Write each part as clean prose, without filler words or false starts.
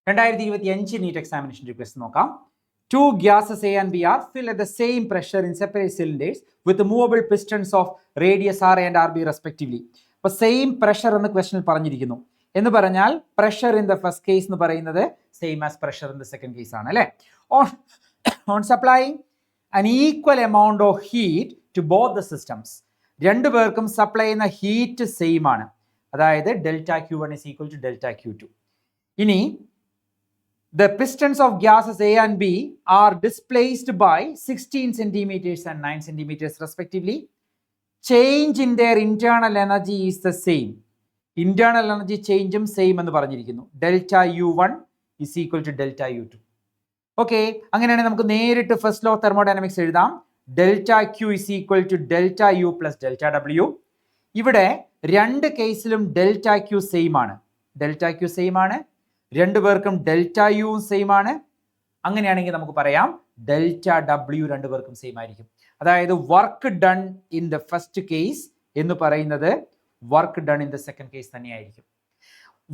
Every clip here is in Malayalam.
2025 നീറ്റ് എക്സാമിനേഷൻ റിക്വസ്റ്റ് നോക്കാം. Two gases A and B are filled at the same pressure in separate cylinders with movable pistons of radius R and RB respectively. അപ്പോൾ സെയിം പ്രഷർ എന്ന് ക്വസ്റ്റനിൽ പറഞ്ഞിരിക്കുന്നു. എന്ന് പറഞ്ഞാൽ pressure in the first case എന്ന് പറയുന്നത് same as pressure in the second case ആണ് അല്ലേ. On supplying an equal amount of heat to both the systems. രണ്ടു പേർക്കും സപ്ലൈ ചെയ്യുന്ന ഹീറ്റ് സെയിം ആണ്. അതായത് delta Q1 is equal to delta Q2. ഇനി the pistons of gases A and B are displaced by 16 centimeters and 9 centimeters respectively. Change in their internal energy is the same. Internal energy change same എന്ന് പറഞ്ഞിരിക്കുന്നു. Delta U1 is equal to delta U2. Okay, അങ്ങനെയാണെങ്കിൽ നമുക്ക് നേരിട്ട് ഫസ്റ്റ് ലോ തെർമോഡൈനാമിക്സ് എഴുതാം. Delta Q is equal to delta U plus delta W. ഇവിടെ രണ്ട് കേസിലും ഡെൽറ്റ Q സെയിം ആണ്. ഡെൽറ്റ Q സെയിം ആണ്. രണ്ടു പേർക്കും ഡെൽറ്റ യു സെയിം ആണ്. അങ്ങനെയാണെങ്കിൽ നമുക്ക് പറയാം ഡെൽറ്റ ഡബ്ല്യു രണ്ടു പേർക്കും സെയിം ആയിരിക്കും. അതായത് work done in the first case എന്ന് പറയുന്നത് work done in the second case തന്നെയായിരിക്കും.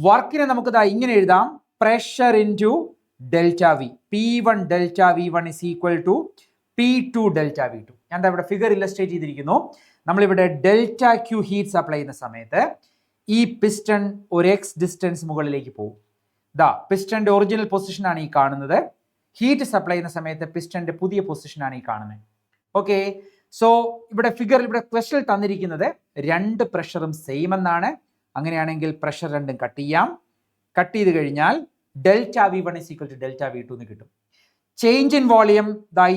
വർക്കിനെ നമുക്ക് ഇങ്ങനെ എഴുതാം. Pressure into delta V, P1 delta V1 is equal to P2 delta V2. ഞാൻ ഇവിടെ ഫിഗർ ഇല്ലസ്ട്രേറ്റ് ചെയ്തിരിക്കുന്നു. നമ്മളിവിടെ ഡെൽറ്റ ക്യൂ ഹീറ്റ് സപ്ലൈ ചെയ്യുന്ന സമയത്ത് ഈ പിസ്റ്റൺ ഒരു എക്സ് ഡിസ്റ്റൻസ് മുകളിലേക്ക് പോകും. പിസ്റ്റന്റെ ഒറിജിനൽ പൊസിഷൻ ആണ് ഈ കാണുന്നത്. ഹീറ്റ് സപ്ലൈ ചെയ്യുന്ന സമയത്ത് പിസ്റ്റന്റെ പുതിയ പൊസിഷൻ ആണ് ഈ കാണുന്നത്. ഓക്കെ, സോ ഇവിടെ ക്വസ്റ്റനിൽ തന്നിരിക്കുന്നത് രണ്ട് പ്രഷറും സെയിം എന്നാണ്. അങ്ങനെയാണെങ്കിൽ പ്രഷർ രണ്ടും കട്ട് ചെയ്യാം. കട്ട് ചെയ്ത് കഴിഞ്ഞാൽ delta V1 is equal to delta V2 എന്ന് കിട്ടും. ചേഞ്ച് ഇൻ വോളിയം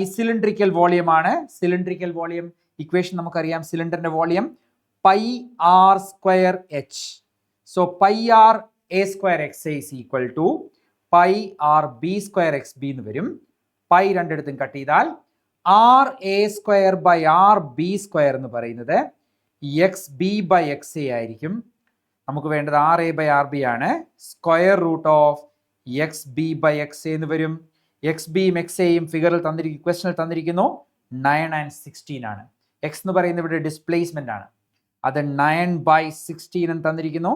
ഈ സിലിണ്ടറിക്കൽ വോളിയം ആണ്. സിലിണ്ടറിക്കൽ വോളിയം ഇക്വേഷൻ നമുക്കറിയാം. സിലിണ്ടറിന്റെ volume pi R square H. So pi R A square XA is equal to pi R B square XB എന്ന് വരും. പൈ രണ്ടിടത്തും കട്ട് ചെയ്താൽ R A square by R B square എന്ന് പറയുന്നത് XB by XA ആയിരിക്കും. നമുക്ക് വേണ്ടത് R A by R B ആണ്. Square root of XB by XA എന്ന് വരും. XBയും XAയും ഫിഗറിൽ ക്വസ്റ്റനിൽ തന്നിരിക്കുന്നു 9 and 16 ആണ്. X എന്ന് പറയുന്നത് ഇവിടെ ഡിസ്പ്ലേസ്മെന്റ് ആണ്. അത് 9/16 എന്ന് തന്നിരിക്കുന്നു.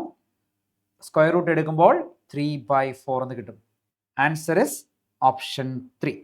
സ്ക്വയർ റൂട്ട് എടുക്കുമ്പോൾ 3/4 എന്ന് കിട്ടും. Answer is option 3.